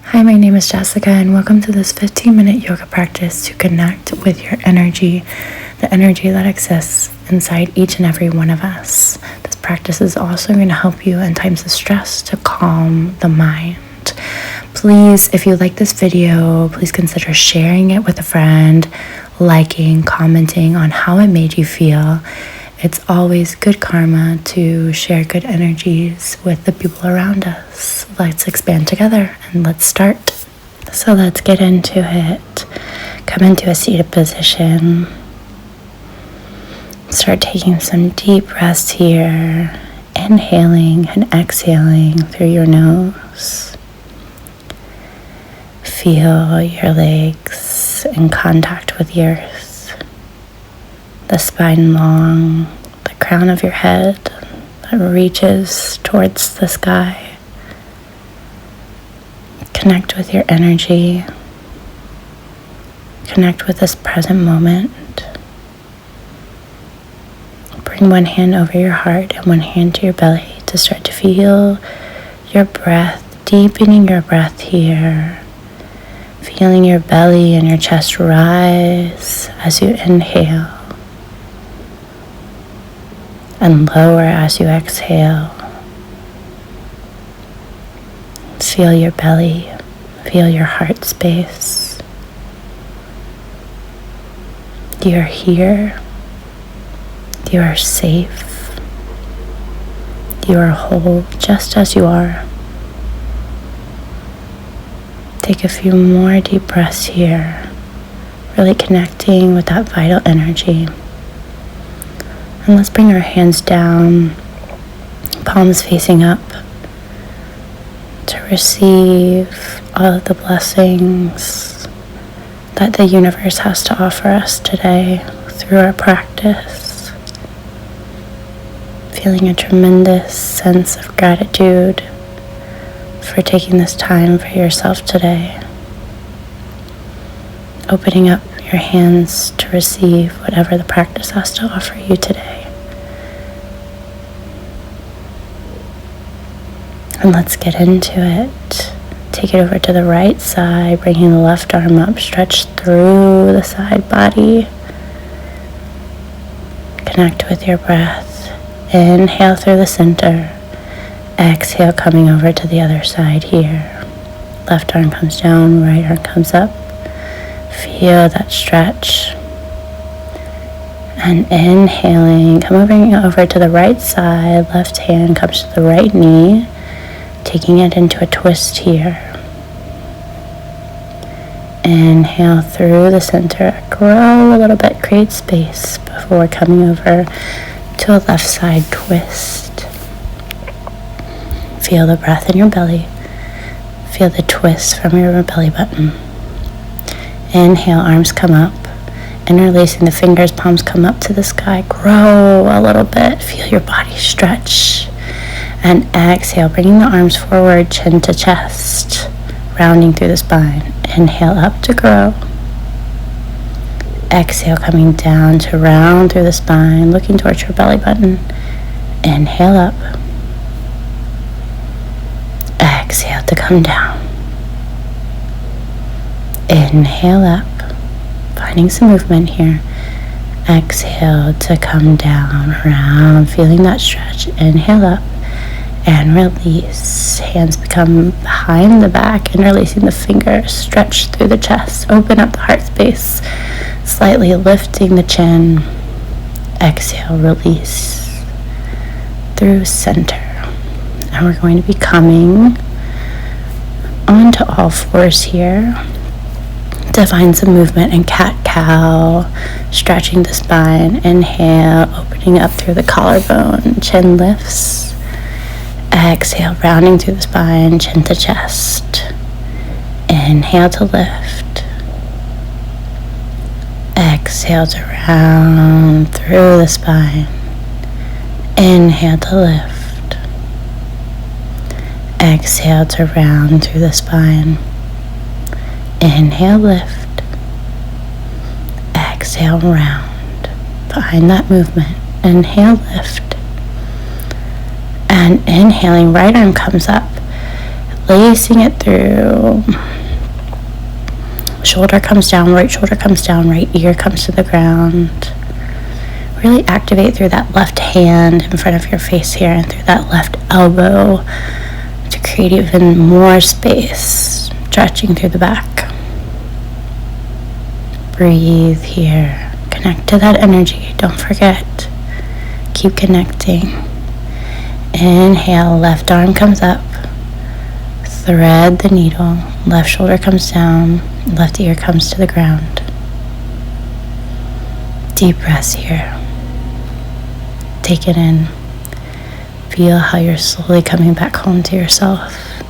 Hi, my name is Jessica, and welcome to this 15-minute yoga practice to connect with your energy, the energy that exists inside each and every one of us. This practice is also going to help you in times of stress to calm the mind. Please, if you like this video, please consider sharing it with a friend, liking, commenting on how it made you feel. It's always good karma to share good energies with the people around us. Let's expand together and let's start. So let's get into it. Come into a seated position. Start taking some deep breaths here. Inhaling and exhaling through your nose. Feel your legs in contact with the earth. The spine long, the crown of your head that reaches towards the sky. Connect with your energy. Connect with this present moment. Bring one hand over your heart and one hand to your belly to start to feel your breath, deepening your breath here. Feeling your belly and your chest rise as you inhale. And lower as you exhale. Feel your belly, feel your heart space. You are here, you are safe, you are whole just as you are. Take a few more deep breaths here, really connecting with that vital energy. And let's bring our hands down, palms facing up, to receive all of the blessings that the universe has to offer us today through our practice. Feeling a tremendous sense of gratitude for taking this time for yourself today. Opening up your hands to receive whatever the practice has to offer you today. And let's get into it. Take it over to the right side, bringing the left arm up, stretch through the side body. Connect with your breath. Inhale through the center. Exhale, coming over to the other side here. Left arm comes down, right arm comes up. Feel that stretch. And inhaling, coming over to the right side, left hand comes to the right knee, taking it into a twist here. Inhale through the center, grow a little bit, create space before coming over to a left side twist. Feel the breath in your belly. Feel the twist from your belly button. Inhale, arms come up, interlacing the fingers, palms come up to the sky, grow a little bit, feel your body stretch. And exhale, bringing the arms forward, chin to chest, rounding through the spine. Inhale up to grow. Exhale, coming down to round through the spine, looking towards your belly button. Inhale up. Exhale to come down. Inhale up, finding some movement here. Exhale to come down, round, feeling that stretch. Inhale up and release. Hands become behind the back, interlacing the fingers, stretch through the chest, open up the heart space, slightly lifting the chin. Exhale, release through center. And we're going to be coming onto all fours here to find some movement in cat-cow, stretching the spine. Inhale, opening up through the collarbone, chin lifts. Exhale, rounding through the spine, chin to chest. Inhale to lift. Exhale to round through the spine. Inhale to lift. Exhale to round through the spine. Inhale, lift. Exhale, round. Find that movement. Inhale, lift. And inhaling, right arm comes up. lacing it through. Shoulder comes down, right shoulder comes down, right ear comes to the ground. Really activate through that left hand in front of your face here and through that left elbow to create even more space, stretching through the back. Breathe here. Connect to that energy. Don't forget. Keep connecting. Inhale, left arm comes up. Thread the needle. Left shoulder comes down. Left ear comes to the ground. Deep breaths here. Take it in. Feel how you're slowly coming back home to yourself.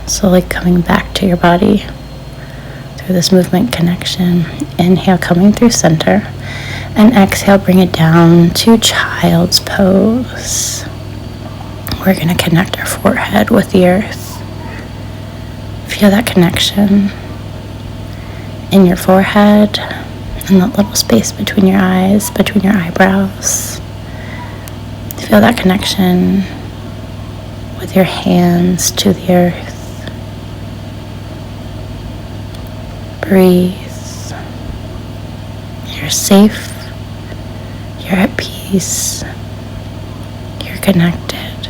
Slowly coming back to your body through this movement connection. Inhale, coming through center. And exhale, bring it down to child's pose. We're going to connect our forehead with the earth. Feel that connection in your forehead and that little space between your eyes, between your eyebrows. Feel that connection with your hands to the earth. Breathe. You're safe. You're at peace. You're connected.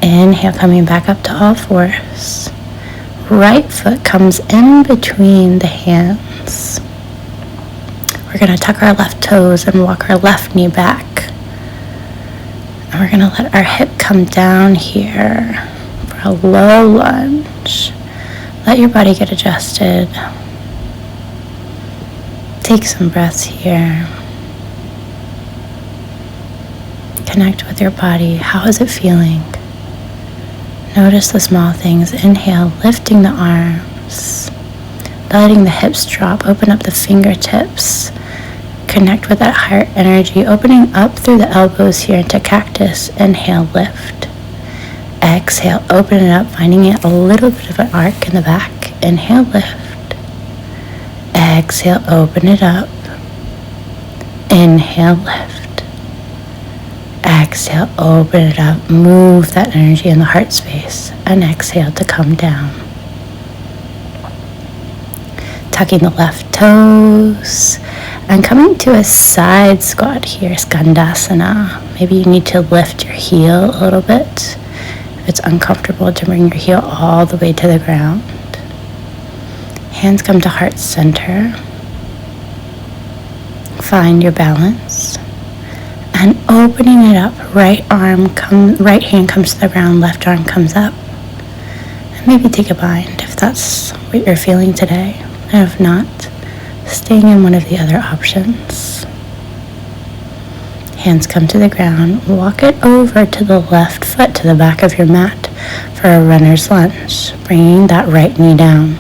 Inhale, coming back up to all fours. Right foot comes in between the hands. We're going to tuck our left toes and walk our left knee back. And we're going to let our hip come down here for a low lunge. Let your body get adjusted. Take some breaths here. Connect with your body. How is it feeling? Notice the small things. Inhale, lifting the arms. Letting the hips drop. Open up the fingertips. Connect with that heart energy, opening up through the elbows here into cactus. Inhale, lift. Exhale, open it up, finding it a little bit of an arc in the back. Inhale, lift. Exhale, open it up. Inhale, lift. Exhale, open it up. Move that energy in the heart space. And exhale to come down. Tucking the left toes. And coming to a side squat here, Skandasana. Maybe you need to lift your heel a little bit. If it's uncomfortable, to bring your heel all the way to the ground. Hands come to heart center. Find your balance. And opening it up, right hand comes to the ground, left arm comes up. And maybe take a bind if that's what you're feeling today. And if not, staying in one of the other options. Hands come to the ground. Walk it over to the left foot to the back of your mat for a runner's lunge. Bringing that right knee down.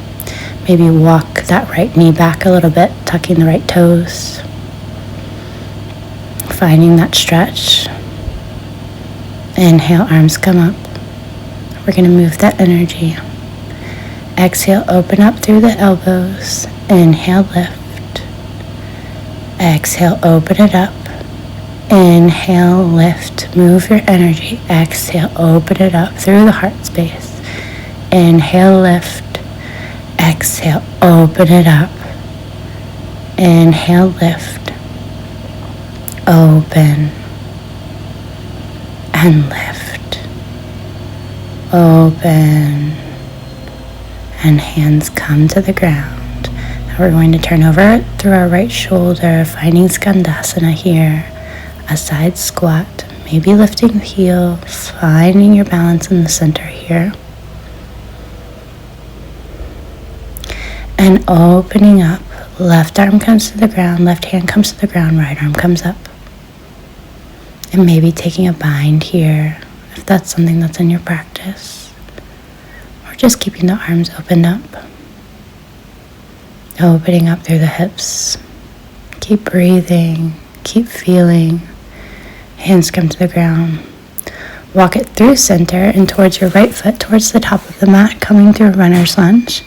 Maybe walk that right knee back a little bit, tucking the right toes. Finding that stretch. Inhale, arms come up. We're going to move that energy. Exhale, open up through the elbows. Inhale, lift. Exhale, open it up. Inhale, lift. Move your energy. Exhale, open it up through the heart space. Inhale, lift. Exhale, open it up. Inhale, lift. Open. And lift. Open. And hands come to the ground. Now we're going to turn over through our right shoulder, finding Skandasana here. A side squat, maybe lifting the heel, finding your balance in the center here. And opening up, left arm comes to the ground, left hand comes to the ground, right arm comes up. And maybe taking a bind here, if that's something that's in your practice. Just keeping the arms opened up. Opening up through the hips. Keep breathing. Keep feeling. Hands come to the ground. Walk it through center and towards your right foot, towards the top of the mat, coming through a runner's lunge.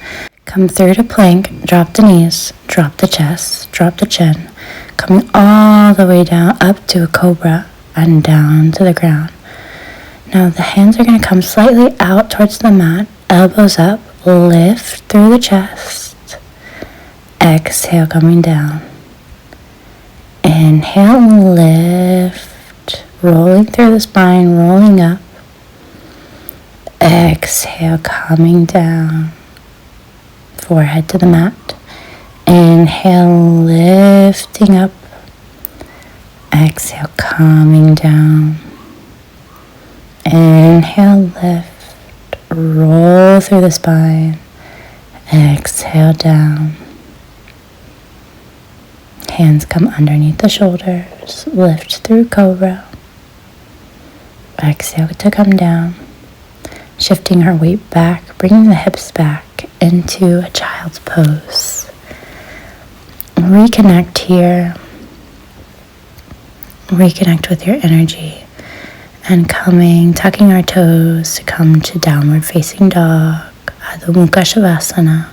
Come through to plank. Drop the knees. Drop the chest. Drop the chin. Coming all the way down up to a cobra and down to the ground. Now the hands are going to come slightly out towards the mat, elbows up, lift through the chest. Exhale, coming down. Inhale, lift, rolling through the spine, rolling up. Exhale, coming down. Forehead to the mat. Inhale, lifting up. Exhale, coming down. Inhale, lift, roll through the spine. Exhale, down. Hands come underneath the shoulders, lift through cobra. Exhale to come down. Shifting our weight back, bringing the hips back into a child's pose. Reconnect here. Reconnect with your energy. And tucking our toes to come to downward facing dog, Adho Mukha Shavasana.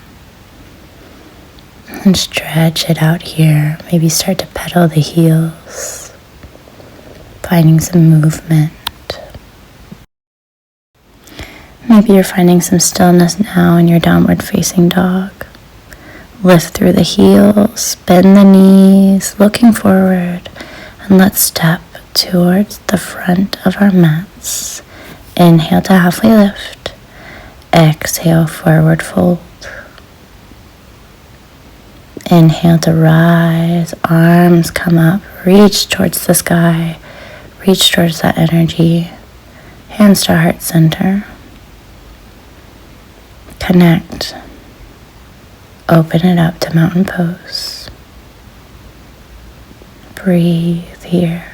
And stretch it out here. Maybe start to pedal the heels. Finding some movement. Maybe you're finding some stillness now in your downward facing dog. Lift through the heels, bend the knees, looking forward, and let's step towards the front of our mats. Inhale to halfway lift. Exhale, forward fold. Inhale to rise, arms come up, reach towards the sky, reach towards that energy. Hands to heart center. Connect. Open it up to mountain pose. Breathe here.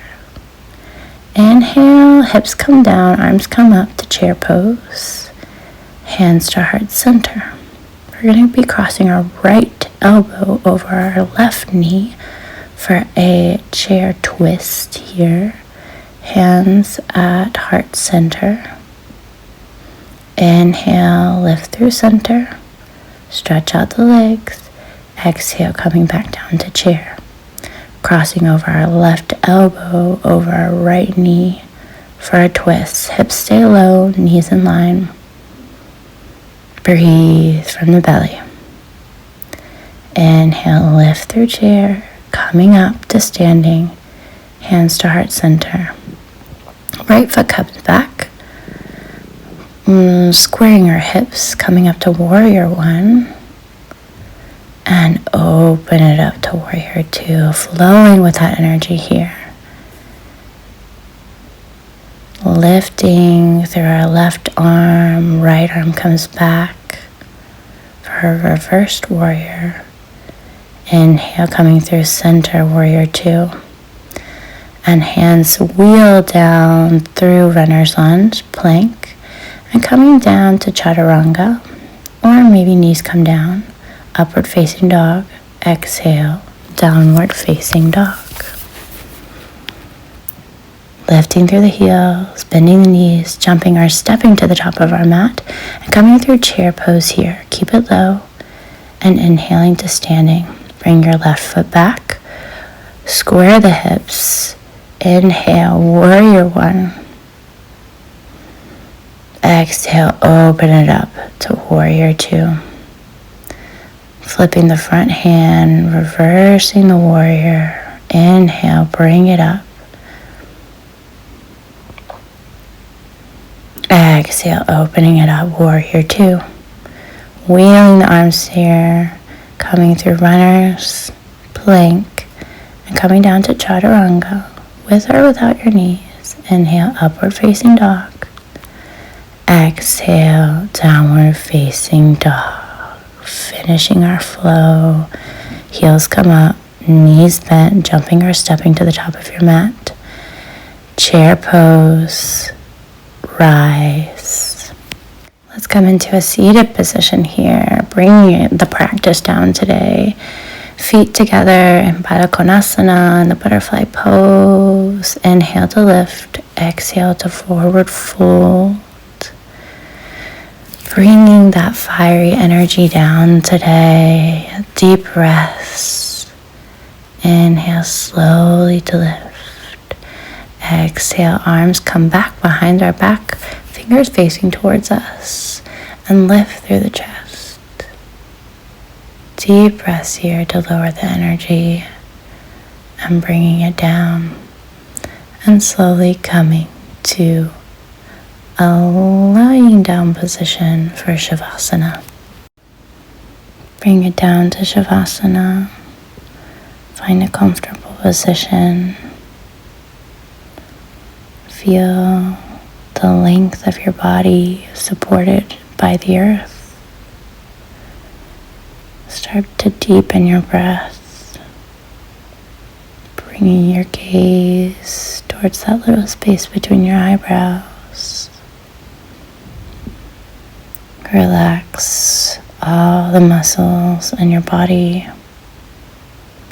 Inhale, hips come down, arms come up to chair pose. Hands to heart center. We're going to be crossing our right elbow over our left knee for a chair twist here. Hands at heart center. Inhale, lift through center. Stretch out the legs. Exhale, coming back down to chair. Crossing over our left elbow over our right knee for a twist. Hips stay low, knees in line. Breathe from the belly. Inhale, lift through chair, coming up to standing, hands to heart center. Right foot comes back, squaring our hips, coming up to warrior one, and open it up to warrior two, flowing with that energy here. Lifting through our left arm, right arm comes back for a reversed warrior. Inhale, coming through center, warrior two. And hands wheel down through runner's lunge, plank, and coming down to chaturanga, or maybe knees come down, upward facing dog. Exhale, downward facing dog. Lifting through the heels, bending the knees, jumping or stepping to the top of our mat, and coming through chair pose here. Keep it low, and inhaling to standing. Bring your left foot back, square the hips. Inhale, warrior one. Exhale, open it up to warrior two. Flipping the front hand, reversing the warrior. Inhale, bring it up. Exhale, opening it up, warrior two. Wheeling the arms here, coming through runners, plank, and coming down to chaturanga, with or without your knees. Inhale, upward facing dog. Exhale, downward facing dog. Finishing our flow. Heels come up, knees bent, jumping or stepping to the top of your mat. Chair pose. Rise. Let's come into a seated position here, bringing the practice down today. Feet together in Baddha Konasana in the butterfly pose. Inhale to lift, exhale to forward fold. Bringing that fiery energy down today. Deep breaths. Inhale slowly to lift. Exhale, arms come back behind our back, fingers facing towards us, and lift through the chest. Deep breaths here to lower the energy and bringing it down, and slowly coming to a lying down position for Shavasana. Bring it down to Shavasana. Find a comfortable position. Feel the length of your body supported by the earth. Start to deepen your breath, bringing your gaze towards that little space between your eyebrows. Relax all the muscles in your body.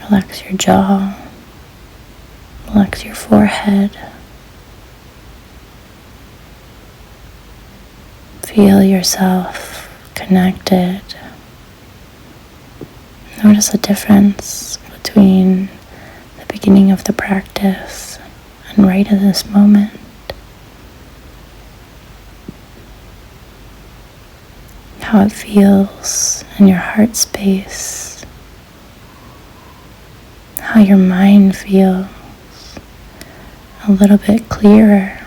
Relax your jaw. Relax your forehead. Feel yourself connected. Notice the difference between the beginning of the practice and right in this moment. How it feels in your heart space. How your mind feels a little bit clearer,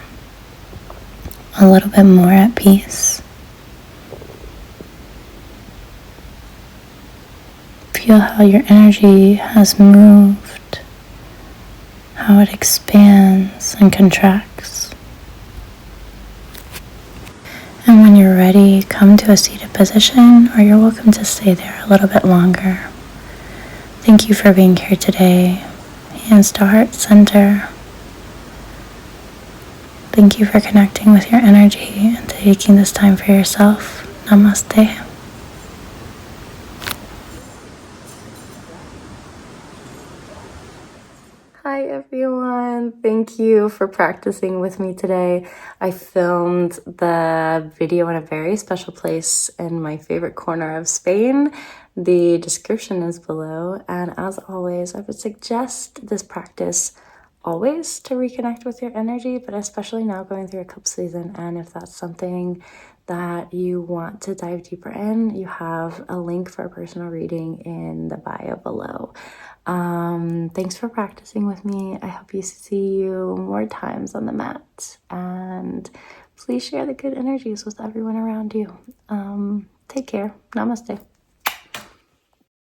a little bit more at peace. Feel how your energy has moved, how it expands and contracts. And when you're ready, come to a seated position, or you're welcome to stay there a little bit longer. Thank you for being here today. Hands to heart center. Thank you for connecting with your energy and taking this time for yourself. Namaste. Hi everyone, thank you for practicing with me today. I filmed the video in a very special place in my favorite corner of Spain. The description is below, and as always, I would suggest this practice always to reconnect with your energy, but especially now going through eclipse season. And if that's something that you want to dive deeper in, you have a link for a personal reading in the bio below. Thanks for practicing with me. I hope you see you more times on the mat, and please share the good energies with everyone around you. Take care. Namaste.